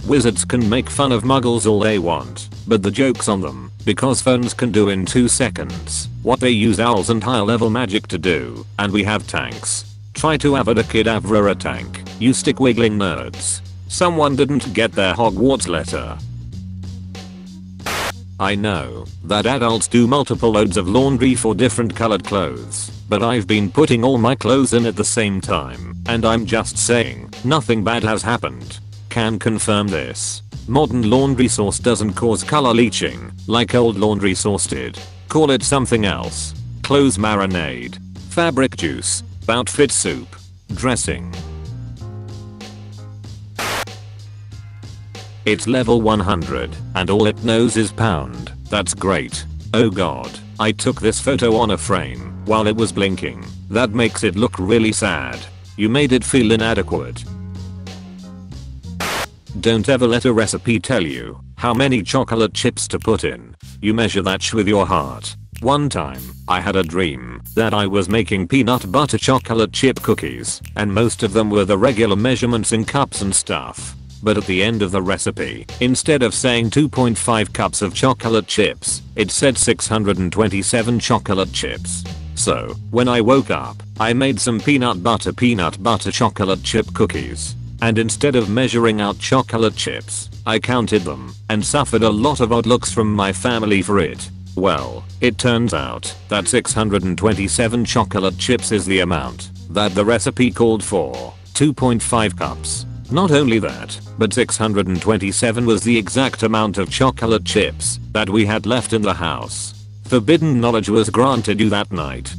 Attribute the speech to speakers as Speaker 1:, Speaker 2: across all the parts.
Speaker 1: Wizards can make fun of muggles all they want, but the joke's on them, because phones can do in 2 seconds what they use owls and higher level magic to do, and we have tanks. Try to avada kedavra a tank, you stick wiggling nerds. Someone didn't get their Hogwarts letter. I know that adults do multiple loads of laundry for different colored clothes, but I've been putting all my clothes in at the same time, and I'm just saying, nothing bad has happened. Can confirm this. Modern laundry source doesn't cause color leaching, like old laundry source did. Call it something else. Clothes marinade. Fabric juice. Outfit soup. Dressing. It's level 100, and all it knows is pound. That's great. Oh god, I took this photo on a frame while it was blinking. That makes it look really sad. You made it feel inadequate. Don't ever let a recipe tell you how many chocolate chips to put in. You measure that sh with your heart. One time, I had a dream that I was making peanut butter chocolate chip cookies, and most of them were the regular measurements in cups and stuff. But at the end of the recipe, instead of saying 2.5 cups of chocolate chips, it said 627 chocolate chips. So, when I woke up, I made some peanut butter chocolate chip cookies. And instead of measuring out chocolate chips, I counted them and suffered a lot of odd looks from my family for it. Well, it turns out that 627 chocolate chips is the amount that the recipe called for, 2.5 cups. Not only that, but 627 was the exact amount of chocolate chips that we had left in the house. Forbidden knowledge was granted you that night.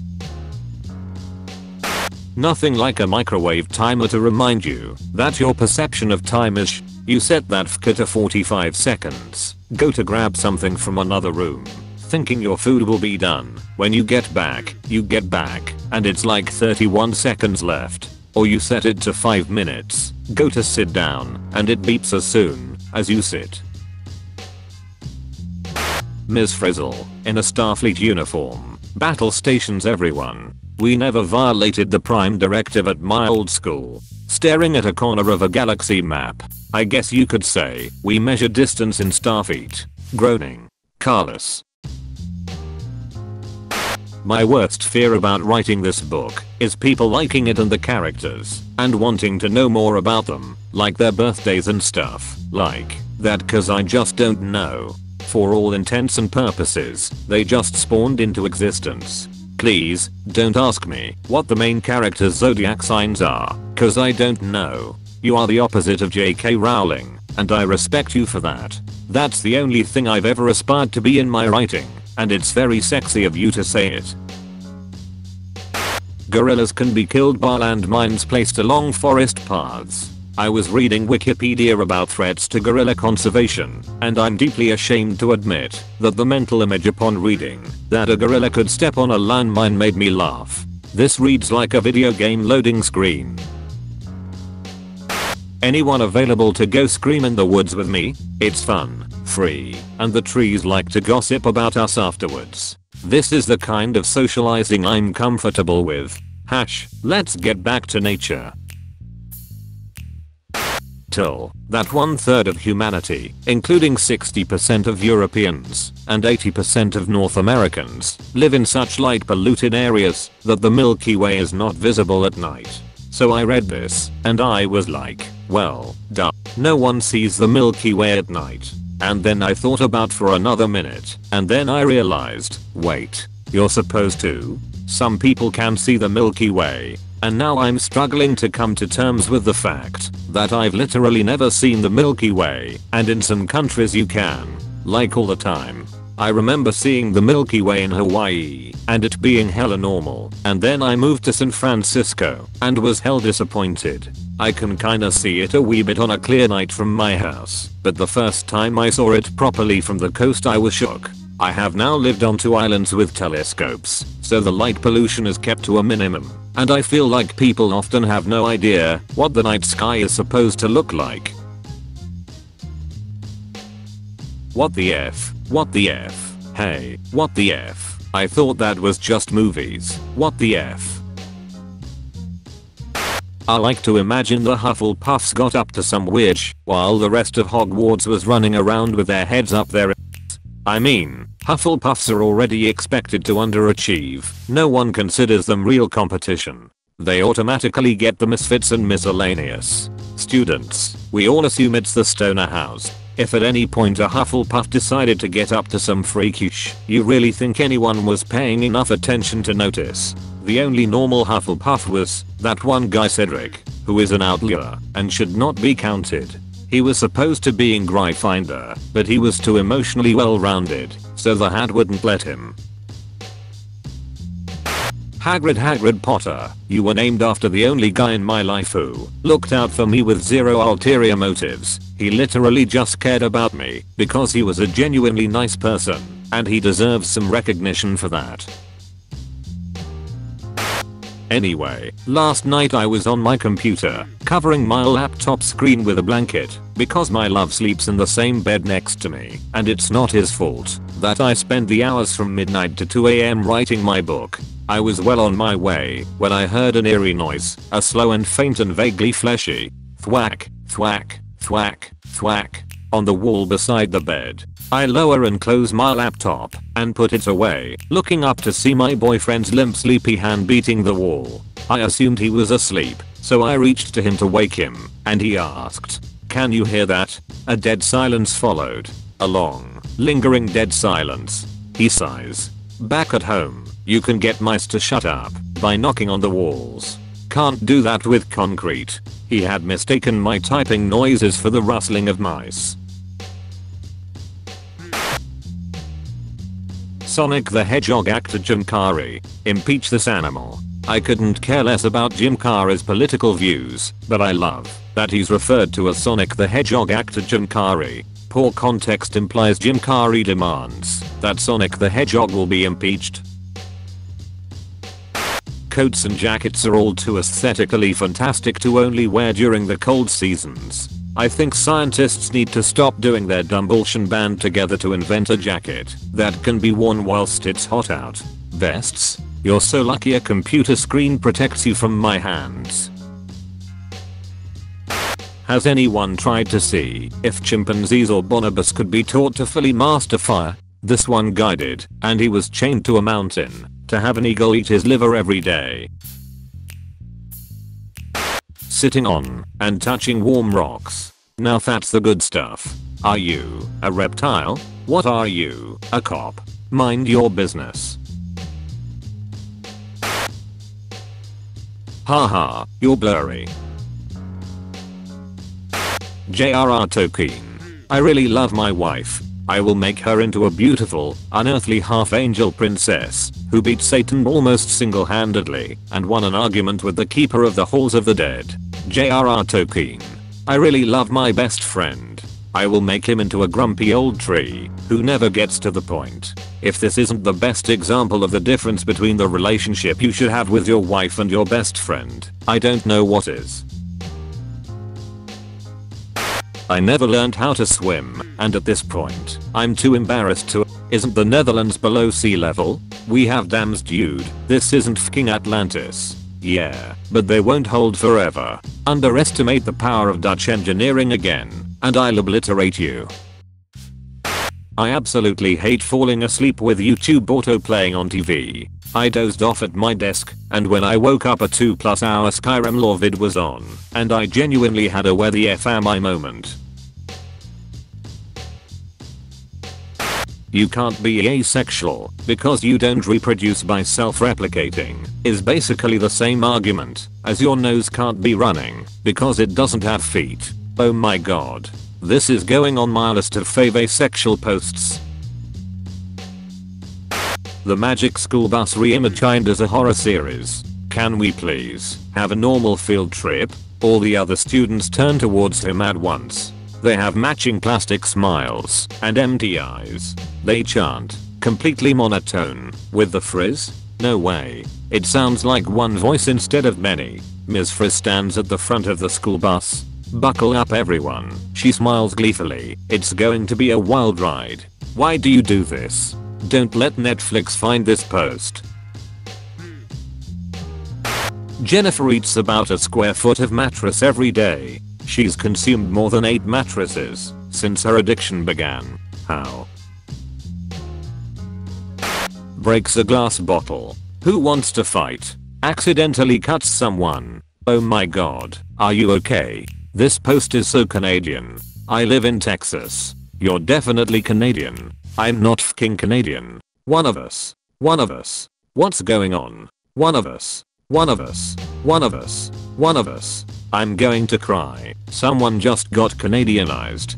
Speaker 1: Nothing like a microwave timer to remind you that your perception of time is you set that FK to 45 seconds. Go to grab something from another room, thinking your food will be done. When you get back, and it's like 31 seconds left. Or you set it to 5 minutes. Go to sit down, and it beeps as soon as you sit. Ms. Frizzle, in a Starfleet uniform, battle stations everyone. We never violated the Prime Directive at my old school. Staring at a corner of a galaxy map. I guess you could say, we measure distance in Starfleet. Groaning. Carlos. My worst fear about writing this book is people liking it and the characters and wanting to know more about them, like their birthdays and stuff like that, cause I just don't know. For all intents and purposes, they just spawned into existence. Please, don't ask me what the main character's zodiac signs are, cause I don't know. You are the opposite of J.K. Rowling, and I respect you for that. That's the only thing I've ever aspired to be in my writing. And it's very sexy of you to say it. Gorillas can be killed by landmines placed along forest paths. I was reading Wikipedia about threats to gorilla conservation, and I'm deeply ashamed to admit that the mental image upon reading that a gorilla could step on a landmine made me laugh. This reads like a video game loading screen. Anyone available to go scream in the woods with me? It's fun, free, and the trees like to gossip about us afterwards. This is the kind of socializing I'm comfortable with. Let's get back to nature. Till that 1/3 of humanity, including 60% of Europeans and 80% of North Americans, live in such light polluted areas that the Milky Way is not visible at night. So I read this, and I was like, well, duh. No one sees the Milky Way at night. And then I thought about for another minute, and then I realized, wait, you're supposed to? Some people can see the Milky Way. And now I'm struggling to come to terms with the fact that I've literally never seen the Milky Way, and in some countries you can, like all the time. I remember seeing the Milky Way in Hawaii, and it being hella normal, and then I moved to San Francisco, and was hell disappointed. I can kinda see it a wee bit on a clear night from my house, but the first time I saw it properly from the coast I was shook. I have now lived on 2 islands with telescopes, so the light pollution is kept to a minimum, and I feel like people often have no idea what the night sky is supposed to look like. What the F? What the F? Hey, what the F? I thought that was just movies. What the F? I like to imagine the Hufflepuffs got up to some weird while the rest of Hogwarts was running around with their heads up their I mean, Hufflepuffs are already expected to underachieve. No one considers them real competition. They automatically get the misfits and miscellaneous students. We all assume it's the stoner house. If at any point a Hufflepuff decided to get up to some freakish, you really think anyone was paying enough attention to notice? The only normal Hufflepuff was that one guy Cedric, who is an outlier and should not be counted. He was supposed to be in Gryffindor, but he was too emotionally well-rounded, so the hat wouldn't let him. Hagrid Potter, you were named after the only guy in my life who looked out for me with zero ulterior motives. He literally just cared about me because he was a genuinely nice person, and he deserves some recognition for that. Anyway, last night I was on my computer, covering my laptop screen with a blanket, because my love sleeps in the same bed next to me, and it's not his fault that I spend the hours from midnight to 2 AM writing my book. I was well on my way when I heard an eerie noise, a slow and faint and vaguely fleshy thwack, thwack, thwack, thwack on the wall beside the bed. I lower and close my laptop and put it away, looking up to see my boyfriend's limp sleepy hand beating the wall. I assumed he was asleep, so I reached to him to wake him, and he asked, "Can you hear that?" A dead silence followed. A long, lingering dead silence. He sighs. "Back at home, you can get mice to shut up by knocking on the walls. Can't do that with concrete." He had mistaken my typing noises for the rustling of mice. Sonic the Hedgehog actor Jim Carrey. Impeach this animal. I couldn't care less about Jim Carrey's political views, but I love that he's referred to as Sonic the Hedgehog actor Jim Carrey. Poor context implies Jim Carrey demands that Sonic the Hedgehog will be impeached. Coats and jackets are all too aesthetically fantastic to only wear during the cold seasons. I think scientists need to stop doing their dumb bullshit band together to invent a jacket that can be worn whilst it's hot out. Vests? You're so lucky a computer screen protects you from my hands. Has anyone tried to see if chimpanzees or bonobos could be taught to fully master fire? This one guy did, and he was chained to a mountain to have an eagle eat his liver every day. Sitting on and touching warm rocks. Now that's the good stuff. Are you a reptile? What are you? A cop? Mind your business. Haha, you're blurry. J.R.R. Tolkien. I really love my wife. I will make her into a beautiful, unearthly half-angel princess who beat Satan almost single-handedly and won an argument with the keeper of the halls of the dead. J.R.R. Tolkien. I really love my best friend. I will make him into a grumpy old tree who never gets to the point. If this isn't the best example of the difference between the relationship you should have with your wife and your best friend, I don't know what is. I never learned how to swim, and at this point, I'm too embarrassed to. Isn't the Netherlands below sea level? We have dams, dude. This isn't fucking Atlantis. Yeah, but they won't hold forever. Underestimate the power of Dutch engineering again, and I'll obliterate you. I absolutely hate falling asleep with YouTube auto playing on TV. I dozed off at my desk, and when I woke up a 2+ hour Skyrim lore vid was on, and I genuinely had a where the f am I moment. You can't be asexual because you don't reproduce by self-replicating is basically the same argument as your nose can't be running because it doesn't have feet. Oh my god. This is going on my list of fave asexual posts. The Magic School Bus reimagined as a horror series. Can we please have a normal field trip? All the other students turn towards him at once. They have matching plastic smiles and empty eyes. They chant, completely monotone, with the frizz? No way. It sounds like one voice instead of many. Ms. Frizz stands at the front of the school bus. Buckle up everyone. She smiles gleefully. It's going to be a wild ride. Why do you do this? Don't let Netflix find this post. Jennifer eats about a square foot of mattress every day. She's consumed more than 8 mattresses since her addiction began. How? Breaks a glass bottle. Who wants to fight? Accidentally cuts someone. Oh my god, are you okay? This post is so Canadian. I live in Texas. You're definitely Canadian. I'm not fking Canadian. One of us. One of us. What's going on? One of us. One of us. One of us. One of us. I'm going to cry. Someone just got Canadianized.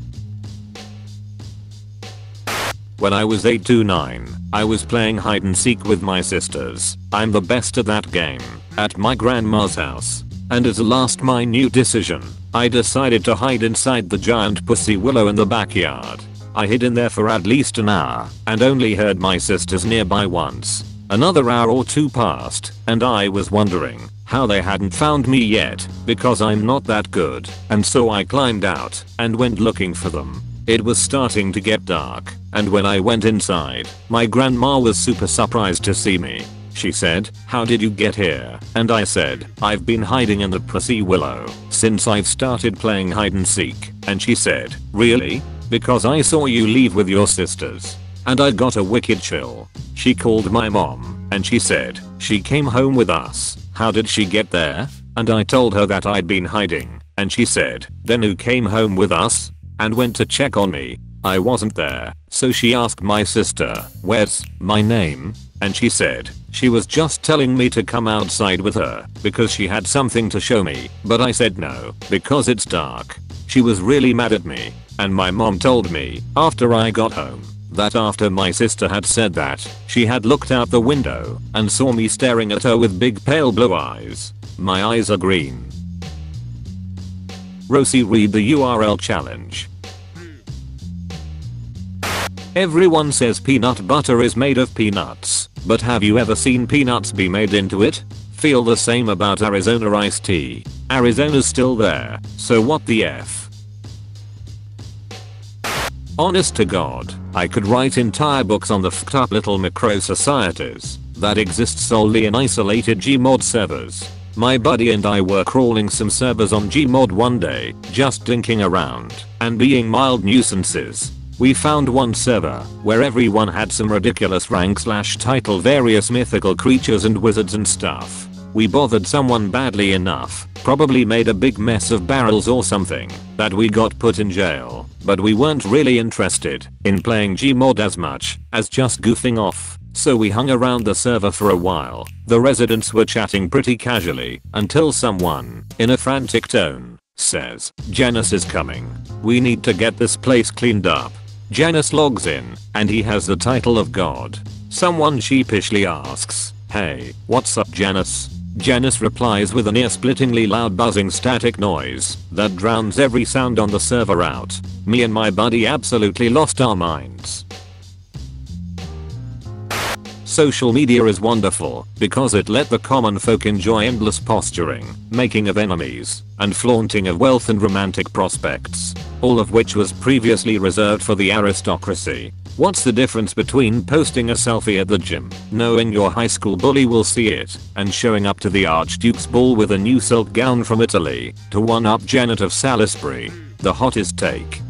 Speaker 1: When I was 8 to 9, I was playing hide and seek with my sisters. I'm the best at that game, at my grandma's house. And as a last minute decision, I decided to hide inside the giant pussy willow in the backyard. I hid in there for at least an hour, and only heard my sisters nearby once. Another hour or two passed, and I was wondering how they hadn't found me yet, because I'm not that good, and so I climbed out and went looking for them. It was starting to get dark, and when I went inside, my grandma was super surprised to see me. She said, "How did you get here?" And I said, "I've been hiding in the pussy willow since I've started playing hide and seek." And she said, "Really? Because I saw you leave with your sisters." And I got a wicked chill. She called my mom, and she said, "She came home with us. How did she get there?" And I told her that I'd been hiding, and she said, "Then who came home with us?" And went to check on me. I wasn't there, so she asked my sister, "Where's my name?" And she said she was just telling me to come outside with her because she had something to show me, but I said no because it's dark. She was really mad at me, and my mom told me after I got home that after my sister had said that, she had looked out the window and saw me staring at her with big pale blue eyes. My eyes are green. Rosie, read the URL challenge. Everyone says peanut butter is made of peanuts, but have you ever seen peanuts be made into it? Feel the same about Arizona iced tea. Arizona's still there, so what the F? Honest to God, I could write entire books on the fucked up little micro societies that exist solely in isolated Gmod servers. My buddy and I were crawling some servers on Gmod one day, just dinking around and being mild nuisances. We found one server where everyone had some ridiculous rank/title, various mythical creatures and wizards and stuff. We bothered someone badly enough, probably made a big mess of barrels or something, that we got put in jail, but we weren't really interested in playing Gmod as much as just goofing off. So we hung around the server for a while. The residents were chatting pretty casually until someone, in a frantic tone, says, "Janus is coming. We need to get this place cleaned up." Janus logs in, and he has the title of God. Someone sheepishly asks, "Hey, what's up, Janus?" Janus replies with an ear-splittingly loud buzzing static noise that drowns every sound on the server out. Me and my buddy absolutely lost our minds. Social media is wonderful because it let the common folk enjoy endless posturing, making of enemies, and flaunting of wealth and romantic prospects, all of which was previously reserved for the aristocracy. What's the difference between posting a selfie at the gym, knowing your high school bully will see it, and showing up to the Archduke's ball with a new silk gown from Italy to one-up Janet of Salisbury? The hottest take.